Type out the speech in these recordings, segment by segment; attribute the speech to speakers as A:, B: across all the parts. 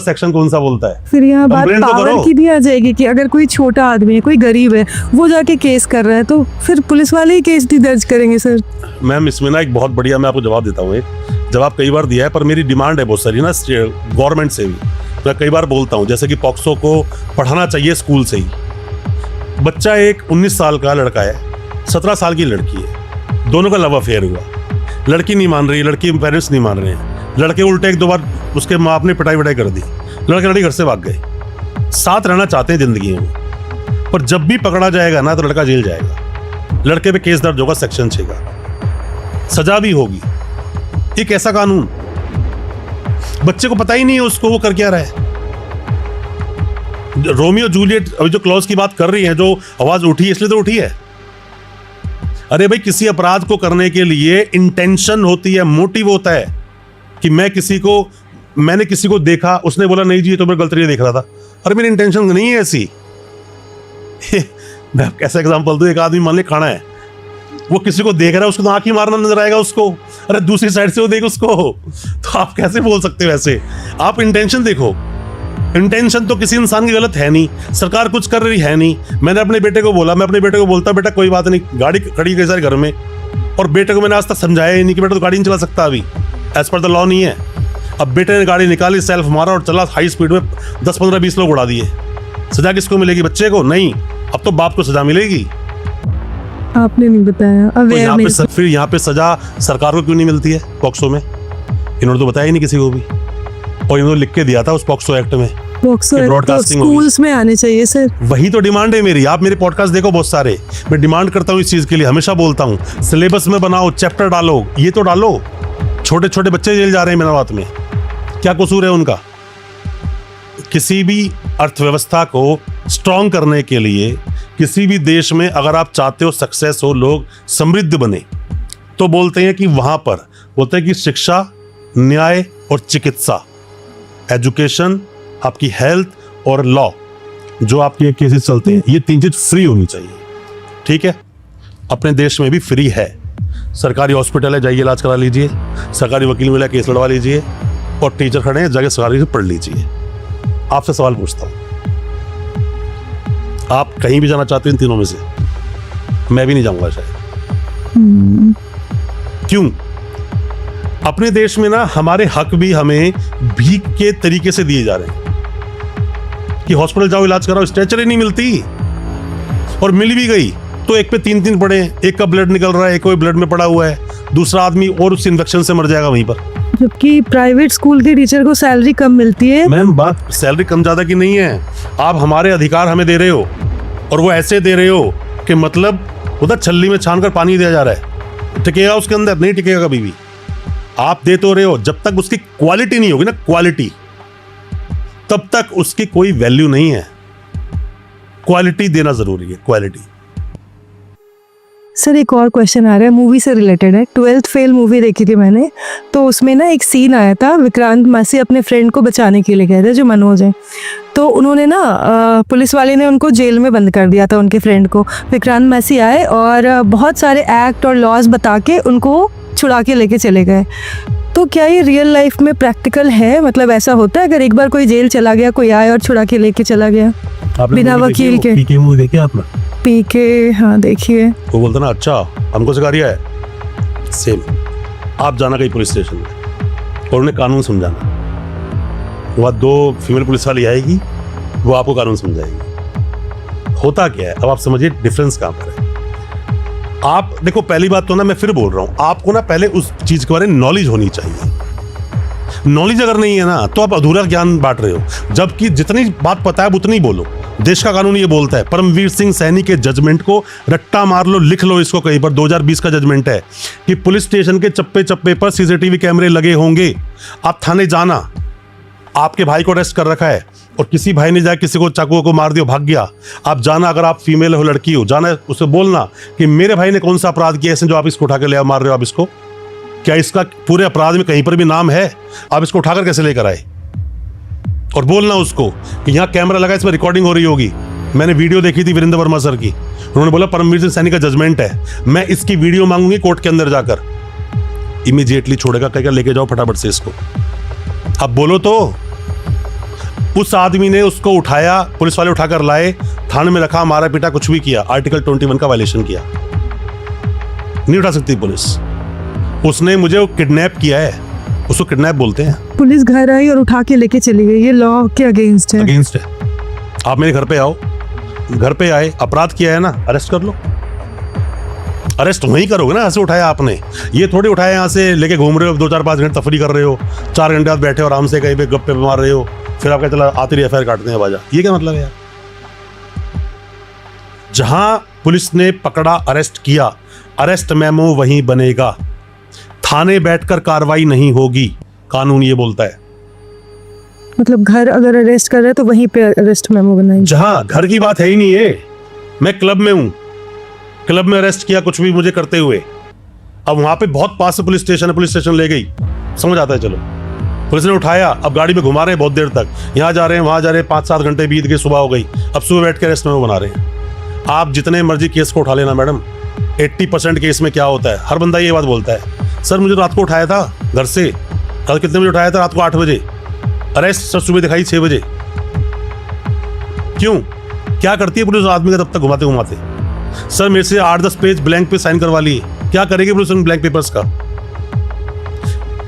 A: Section कौन सा बोलता है?
B: फिर यहाँ बात
A: कंप्लेंट तो
B: पावर
A: करो।
B: की भी आ जाएगी कि अगर कोई छोटा आदमी है, कोई गरीब है, वो जाके केस कर रहा है तो फिर पुलिस वाले ही केस नहीं दर्ज करेंगे सर।
A: मैम इसमें ना एक बहुत बढ़िया मैं आपको जवाब देता हूँ। एक जवाब कई बार दिया है, पर मेरी डिमांड है बहुत सारी ना गवर्नमेंट से भी। मैं कई बार बोलता हूँ जैसे कि पॉक्सो को पढ़ाना चाहिए स्कूल से ही। बच्चा एक 19 साल का लड़का है, 17 साल की लड़की है, दोनों का लव अफेयर हुआ। लड़की नहीं मान रही, लड़की पेरेंट्स नहीं मान रहे हैं, लड़के उल्टे 1-2 बार उसके माँ बाप ने पिटाई विटाई कर दी, लड़के लड़की घर से भाग गए। साथ रहना चाहते हैं जिंदगी में, पर जब भी पकड़ा जाएगा ना तो लड़का जेल जाएगा, लड़के पे केस दर्ज होगा सेक्शन 6 का, सजा भी होगी। ये कैसा कानून? बच्चे को पता ही नहीं है उसको वो कर क्या रहा है। रोमियो जूलियट अभी जो क्लॉज की बात कर रही है, जो आवाज उठी है इसलिए तो उठी है। अरे भाई किसी अपराध को करने के लिए इंटेंशन होती है, मोटिव होता है कि मैंने किसी को देखा, उसने बोला नहीं जी ये तो मैं गलत देख रहा था। अरे मेरी इंटेंशन नहीं है ऐसी। मैं कैसा एग्जांपल दूं, एक आदमी मान ले खाना है, वो किसी को देख रहा है, उसको तो आंख ही मारना नजर आएगा उसको। अरे दूसरी साइड से वो देख उसको, तो आप कैसे बोल सकते हो ऐसे? आप इंटेंशन देखो। इंटेंशन तो किसी इंसान की गलत है नहीं, सरकार कुछ कर रही है नहीं। मैंने अपने बेटे को बोला, मैं अपने बेटे को बोलता बेटा कोई बात नहीं, गाड़ी खड़ी कई सारे घर में, और बेटे को मैंने आज तक समझाया ही नहीं कि बेटा तो गाड़ी नहीं चला सकता अभी, एज पर द लॉ नहीं है। अब बेटे ने गाड़ी निकाली, सेल्फ मारा और चला हाई स्पीड में, 10-15-20 लोग उड़ा दिए। सजा किसको मिलेगी? बच्चे को? नहीं, अब तो बाप को सजा मिलेगी।
B: आपने नहीं बताया।
A: तो फिर यहाँ पे सजा सरकार को क्यों नहीं मिलती है पॉक्सो में? इन्होंने तो बताया ही नहीं किसी को भी, और इन्होंने लिख के दिया था उस पॉक्सो एक्ट में।
B: पॉक्सो एक्ट तो स्कूल्स में आने चाहिए सर।
A: वही तो डिमांड है मेरी। आप मेरे पॉडकास्ट देखो बहुत सारे, मैं डिमांड करता हूँ इस चीज के लिए, हमेशा बोलता हूँ सिलेबस में बनाओ, चैप्टर डालो, ये तो डालो। छोटे छोटे बच्चे जेल जा रहे हैं मेरा बात में, क्या कसूर है उनका? किसी भी अर्थव्यवस्था को स्ट्रॉन्ग करने के लिए, किसी भी देश में अगर आप चाहते हो सक्सेस हो, लोग समृद्ध बने, तो बोलते हैं कि वहां पर बोलते हैं कि शिक्षा, न्याय और चिकित्सा, एजुकेशन, आपकी हेल्थ और लॉ, जो आपके केसेस चलते हैं, ये 3 चीज फ्री होनी चाहिए। ठीक है, अपने देश में भी फ्री है। सरकारी हॉस्पिटल है, जाइए इलाज करा लीजिए, सरकारी वकील मिला केस लड़वा लीजिए, और टीचर खड़े हैं जाके सरकारी से पढ़ लीजिए। आपसे सवाल पूछता हूं, आप कहीं भी जाना चाहते हो इन तीनों में से? मैं भी नहीं जाऊंगा शायद। क्यों? अपने देश में ना हमारे हक भी हमें भीख के तरीके से दिए जा रहे हैं कि हॉस्पिटल जाओ इलाज कराओ, स्ट्रेचर ही नहीं मिलती, और मिल भी गई तो एक पे 3 पड़े, एक का ब्लड निकल रहा है, एक कोई ब्लड में पड़ा हुआ है, दूसरा आदमी और उस इन्फेक्शन से मर जाएगा वहीं पर।
B: जबकि प्राइवेट स्कूल के टीचर को सैलरी कम मिलती है।
A: मैम बात सैलरी कम ज्यादा की नहीं है, आप हमारे अधिकार हमें दे रहे हो, और वो ऐसे दे रहे हो कि मतलब उधर छल्ली में छान कर पानी दिया जा रहा है। टिकेगा उसके अंदर? नहीं टिकेगा कभी भी। आप दे तो रहे हो, जब तक उसकी क्वालिटी नहीं होगी ना, क्वालिटी, तब तक उसकी कोई वैल्यू नहीं है। क्वालिटी देना जरूरी है, क्वालिटी।
B: सर एक और क्वेश्चन आ रहा है, मूवी से रिलेटेड है। 12th फेल मूवी देखी थी मैंने, तो उसमें ना एक सीन आया था, विक्रांत मैसी अपने फ्रेंड को बचाने के लिए गए थे जो मनोज है, तो उन्होंने ना पुलिस वाले ने उनको जेल में बंद कर दिया था उनके फ्रेंड को। विक्रांत मैसी आए और बहुत सारे एक्ट और लॉज बता के उनको छुड़ा के लेके चले गए। तो क्या ये रियल लाइफ में प्रैक्टिकल है? मतलब ऐसा होता है अगर एक बार कोई जेल चला गया, कोई आए और छुड़ा के लेके चला गया बिना वकील के?
A: पीके मूवी देखी आपने?
B: पीके हाँ देखिए।
A: वो बोलता ना अच्छा हमको सिखा रिया है, सेम आप जाना कहीं पुलिस स्टेशन में और उन्हें कानून समझाना, वहाँ 2 फीमेल पुलिस वाली आएगी, वो आपको कानून समझाएगी। होता क्या है अब आप समझिए डिफरेंस कहाँ पर है। आप देखो पहली बात तो ना, मैं फिर बोल रहा हूँ, आपको ना पहले उस चीज के बारे में नॉलेज होनी चाहिए। नॉलेज अगर नहीं है ना तो आप अधूरा ज्ञान बांट रहे हो, जबकि जितनी बात पता है उतनी बोलो। देश का कानून ये बोलता है, परमवीर सिंह सैनी के जजमेंट को रट्टा मार लो, लिख लो इसको कहीं पर, 2020 का जजमेंट है कि पुलिस स्टेशन के चप्पे चप्पे पर सीसीटीवी कैमरे लगे होंगे। आप थाने जाना, आपके भाई को अरेस्ट कर रखा है और किसी भाई ने जाए किसी को चाकू को मार दिया, भाग गया, आप जाना, अगर आप फीमेल हो, लड़की हो, जाना उसे बोलना कि मेरे भाई ने कौन सा अपराध किया, ऐसे जो आप इसको उठा के ले मार रहे हो, आप इसको, क्या इसका पूरे अपराध में कहीं पर भी नाम है? आप इसको उठाकर कैसे लेकर आए? और बोलना उसको कि यहाँ कैमरा लगा, इसमें रिकॉर्डिंग हो रही होगी। मैंने वीडियो देखी थी वीरेंद्र वर्मा सर की, उन्होंने बोला परमवीर सिंह सैनी का जजमेंट है, मैं इसकी वीडियो मांगूंगी कोर्ट के अंदर जाकर। इमीडिएटली छोड़ेगा, कहेगा लेके जाओ फटाफट से इसको। अब बोलो तो उस आदमी ने उसको उठाया, पुलिस वाले उठाकर लाए, थाने में रखा, मारा पीटा, कुछ भी किया, आर्टिकल 21 का वायलेशन किया, नहीं उठा सकती पुलिस। उसने मुझे किडनैप किया है, उसको किडनैप बोलते हैं।
B: पुलिस घर आई और उठा के लेके चली गई, ये लॉ के अगेंस्ट है।
A: अगेंस्ट है। आप मेरे घर पे आओ, घर पे आए, अपराध किया है ना, अरेस्ट कर लो। अरेस्ट वहीं करोगे ना, ऐसे उठाया आपने, ये थोड़ी उठाया यहाँ से लेके घूम रहे हो, 2-4-5 घंटे तफरी कर रहे हो, 4 घंटे बाद बैठे हो आराम से कहीं पे गप्पे मार रहे हो, फिर आपका चला आते रही एफआईआर काटते हैं बाजा। ये क्या मतलब है यार? जहां पुलिस ने पकड़ा, अरेस्ट किया, अरेस्ट मेमो वहीं बनेगा, थाने बैठकर कार्रवाई नहीं होगी, कानून ये बोलता है।
B: मतलब घर अगर अरेस्ट कर रहे हैं तो वहीं पे अरेस्ट मेमो बनाएंगे।
A: जहां घर की बात है ही नहीं है, मैं क्लब में हूं, क्लब में अरेस्ट किया कुछ भी मुझे करते हुए, अब वहां पे बहुत पास से पुलिस स्टेशन है, पुलिस स्टेशन ले गई, समझ आता है, चलो पुलिस ने उठाया, अब गाड़ी में घुमा रहे हैं बहुत देर तक, यहाँ जा रहे हैं वहां जा रहे हैं, 5-7 घंटे बीत गए, सुबह हो गई, अब सुबह बैठ के अरेस्ट मेमो बना रहे हैं। आप जितने मर्जी केस को उठा लेना मैडम, 80% केस में क्या होता है, हर बंदा ये बात बोलता है, सर मुझे रात को उठाया था घर से, कल कितने बजे उठाया था, रात को 8 बजे, अरेस्ट सर सुबह दिखाई 6 बजे। क्यों? क्या करती है पुलिस आदमी का तब तक घुमाते घुमाते? सर मेरे से 8-10 पेज ब्लैंक पे साइन करवा लिए, क्या करेगी पुलिस उन ब्लैंक पेपर्स का?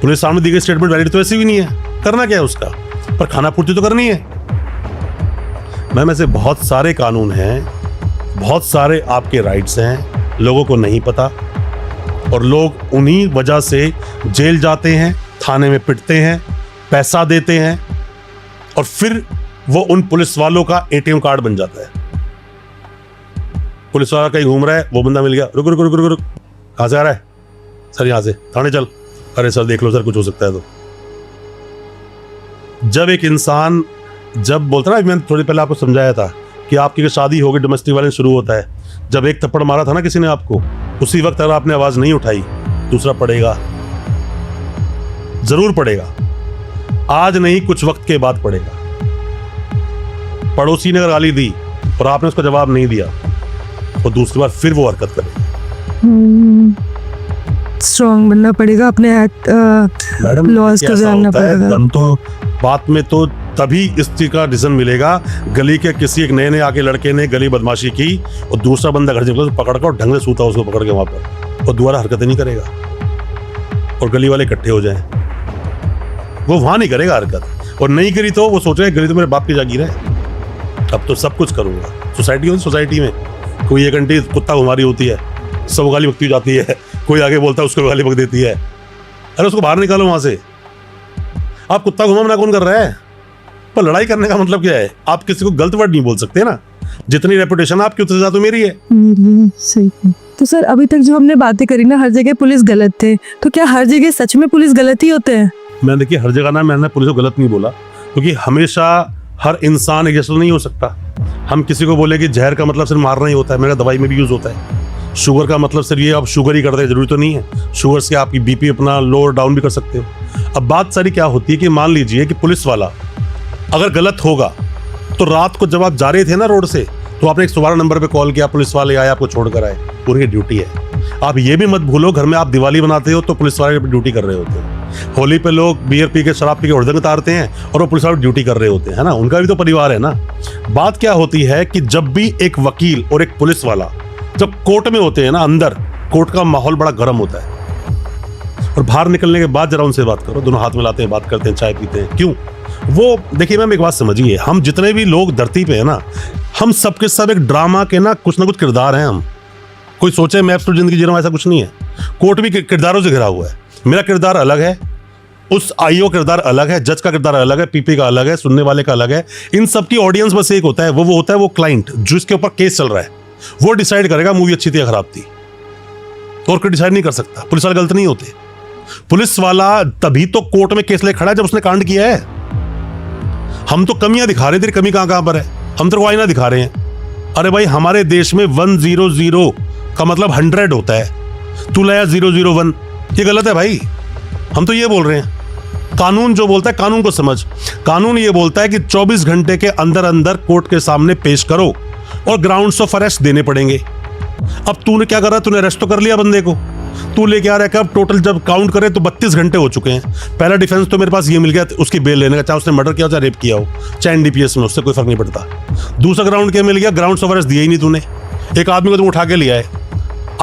A: पुलिस सामने दी गई स्टेटमेंट वैलिड तो ऐसी भी नहीं है, करना क्या है उसका, पर खाना पूर्ति तो करनी है। मैम ऐसे बहुत सारे कानून हैं, बहुत सारे आपके राइट्स हैं, लोगों को नहीं पता, और लोग उन्हीं वजह से जेल जाते हैं, थाने में पिटते हैं, पैसा देते हैं, और फिर वो उन पुलिस वालों का एटीएम कार्ड बन जाता है। पुलिस वाला कहीं घूम रहा है, वो बंदा मिल गया, रुक रुक रुक रुक रुक, कहाँ से आ रहा है? सर यहाँ से, थाने चल। अरे सर देख लो सर, कुछ हो सकता है तो। जब एक इंसान, जब बोलता ना, मैंने थोड़ी पहले आपको समझाया था कि आपकी शादी होगी, डोमेस्टिक वायलेंस शुरू होता है, जब एक थप्पड़ मारा था ना किसी ने आपको, उसी वक्त अगर आपने आवाज नहीं उठाई, दूसरा पड़ेगा, जरूर पड़ेगा, आज नहीं कुछ वक्त के बाद पड़ेगा। पड़ोसी ने अगर गाली दी और आपने उसका जवाब नहीं दिया, तो दूसरी बार फिर वो हरकत करेगा।
B: स्ट्रॉन्ग बनना पड़ेगा, अपने लॉज का जानना पड़ेगा।
A: दम तो बात में तो तभी इस चीज का डिसीजन मिलेगा, गली के किसी एक नए आके लड़के ने गली बदमाशी की और दूसरा बंदा घर से निकला तो पकड़ कर और ढंग से सूता उसको पकड़ के वहां पर, और दोबारा हरकतें नहीं करेगा, और गली वाले इकट्ठे हो जाएं, वो वहां नहीं करेगा हरकत, और नहीं करी तो वो सोचेगा गली तो मेरे बाप की जागीर है, अब तो सब कुछ करूंगा। सोसाइटी होती, सोसाइटी में कोई एक घंटे कुत्ता घुमा रही होती है, सब गाली बकती जाती है, कोई आगे बोलता है उसको गाली बक देती है, अरे उसको बाहर निकालो वहां से। आप कुत्ता घुमा मना कौन कर रहा है? पर लड़ाई करने का मतलब क्या है? आप किसी को गलत वर्ड नहीं बोल सकते ना, जितनी रेपुटेशन आपकी उतनी ज्यादा तो मेरी है।
B: सही है। तो सर अभी तक जो हमने बातें करी ना, हर जगह पुलिस गलत थे, तो क्या हर जगह सच में पुलिस गलत ही होते हैं?
A: मैं देखिए हर जगह ना, मैंने पुलिस को गलत नहीं बोला, क्योंकि हमेशा हर इंसान एक जैसा नहीं हो सकता। हम किसी को बोले कि जहर का मतलब सिर्फ मारना ही होता है, मेरा दवाई में भी यूज होता है। शुगर का मतलब सिर्फ ये आप शुगर ही करते हैं, जरूरी तो नहीं है। शुगर से आपकी बीपी अपना लो और डाउन भी कर सकते हो। अब बात सारी क्या होती है कि मान लीजिए कि पुलिस वाला अगर गलत होगा, तो रात को जब आप जा रहे थे ना रोड से, तो आपने 112 नंबर पे कॉल किया, पुलिस वाले आए, आपको छोड़ कर आए, उनकी ड्यूटी है। आप ये भी मत भूलो, घर में आप दिवाली बनाते हो तो पुलिस वाले ड्यूटी कर रहे होते हैं। होली पे लोग बियर पी के, शराब पी के हुड़दंग उतारते हैं और वो पुलिस वाले ड्यूटी कर रहे होते हैं, है ना, उनका भी तो परिवार है ना। बात क्या होती है कि जब भी एक वकील और एक पुलिस वाला जब कोर्ट में होते हैं ना, अंदर कोर्ट का माहौल बड़ा गर्म होता है, और बाहर निकलने के बाद जरा उनसे बात करो, दोनों हाथ मिलाते हैं, बात करते हैं, चाय पीते हैं, क्यों? वो देखिए मैम एक बात समझिए, हम जितने भी लोग धरती पे है ना, हम सबके सब एक ड्रामा के ना कुछ किरदार हैं। हम कोई सोचे मैं तो जिंदगी जी रहा हूं, ऐसा कुछ नहीं है। कोर्ट भी किरदारों से घिरा हुआ है। मेरा किरदार अलग है, उस आईओ किरदार अलग है, जज का किरदार अलग है, पीपी का अलग है, सुनने वाले का अलग है। इन सबकी ऑडियंस बस एक होता है, वो होता है वो क्लाइंट जिसके ऊपर केस चल रहा है, वो डिसाइड करेगा मूवी अच्छी थी या खराब थी, और कोई डिसाइड नहीं कर सकता। पुलिस वाले गलत नहीं होते। पुलिस वाला तभी तो कोर्ट में केस ले खड़ा है जब उसने कांड किया है। हम तो कमियां दिखा रहे हैं, तेरी कमी कहां पर है, हम तो आईना दिखा रहे हैं। अरे भाई हमारे देश में 100 का मतलब 100 होता है, तू लाया 001, ये गलत है भाई। हम तो ये बोल रहे हैं, कानून जो बोलता है कानून को समझ। कानून ये बोलता है कि 24 घंटे के अंदर अंदर कोर्ट के सामने पेश करो और ग्राउंड्स ऑफ अरेस्ट देने पड़ेंगे। अब तूने क्या करा, तूने अरेस्ट तो कर लिया बंदे को, तू लेके आ रहा है कब? टोटल जब काउंट करें तो 32 घंटे हो चुके हैं। पहला डिफेंस तो मेरे पास ये मिल गया उसकी बेल लेने का, चाहे उसने मर्डर किया हो चाहे रेप किया हो, चाहे एनडीपीएस में, उससे कोई फर्क नहीं पड़ता। दूसरा ग्राउंड क्या मिल गया? ग्राउंड्स ऑफ अरेस्ट दिए ही नहीं तूने। एक आदमी को तुम उठा के लिया है,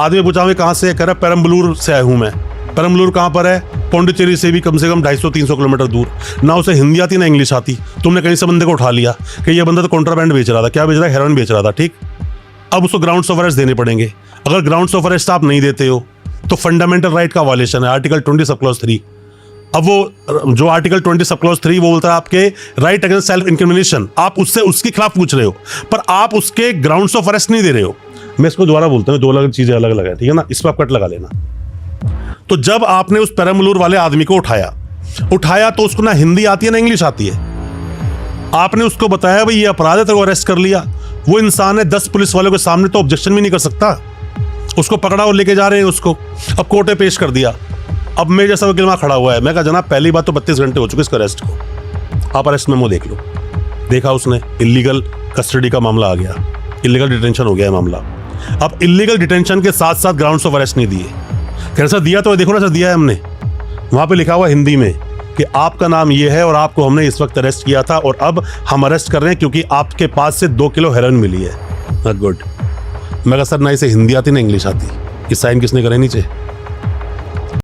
A: आदमी पूछा मैं कहाँ से, कह रहा पेरम्बलूर से आया हूँ मैं। पेरम्बलूर कहाँ पर है? पौंडीचेरी से भी कम से कम 250-300 किलोमीटर दूर। ना उसे हिंदी आती ना इंग्लिश आती, तुमने कहीं से बंदे को उठा लिया कि ये बंदा तो कॉन्ट्राबैंड बेच रहा था। क्या बेच रहा है? हेरोइन बेच रहा था, ठीक। अब उसको ग्राउंड्स ऑफ अरेस्ट देने पड़ेंगे। अगर ग्राउंड्स ऑफ अरेस्ट आप नहीं देते हो तो फंडामेंटल राइट का वायलेशन है, आर्टिकल 20 सब क्लॉज 3। अब वो जो आर्टिकल 20 सब क्लॉज 3 वो बोलता है आपके राइट अगेंस्ट सेल्फ इंक्रिमिनेशन, आप उससे उसके खिलाफ पूछ रहे हो, पर आप उसके ग्राउंड्स ऑफ अरेस्ट नहीं दे रहे हो। मैं इसको दोबारा बोलता हूँ, दो अलग चीजें अलग अलग है, ठीक है ना, इस पर आप कट लगा लेना। तो जब आपने उस पेरम्बलूर वाले आदमी को उठाया तो उसको ना हिंदी आती है ना इंग्लिश आती है। आपने उसको बताया भाई ये अपराध है, तो अरेस्ट कर लिया। वो इंसान है 10 पुलिस वालों के सामने तो ऑब्जेक्शन भी नहीं कर सकता। उसको पकड़ा और लेके जा रहे हैं उसको, अब कोर्ट में पेश कर दिया। अब मेरे जैसा वकील वहां खड़ा हुआ है, मैं कहा जनाब पहली बात तो 32 घंटे हो चुके इसको अरेस्ट को, आप अरेस्ट मेमो देख लो। देखा उसने, इलीगल कस्टडी का मामला आ गया, इलीगल डिटेंशन हो गया है मामला। अब इलीगल डिटेंशन के साथ साथ ग्राउंड्स ऑफ अरेस्ट नहीं दिए। कह सर दिया तो देखो ना सर, दिया है हमने। वहां पे लिखा हुआ हिंदी में कि आपका नाम ये है और आपको हमने इस वक्त अरेस्ट किया था और अब हम अरेस्ट कर रहे हैं क्योंकि आपके पास से 2 किलो हेरोइन मिली है। गुड। मैं कहा सर ना इसे हिंदी आती ना इंग्लिश आती, ये साइन किसने करे नीचे?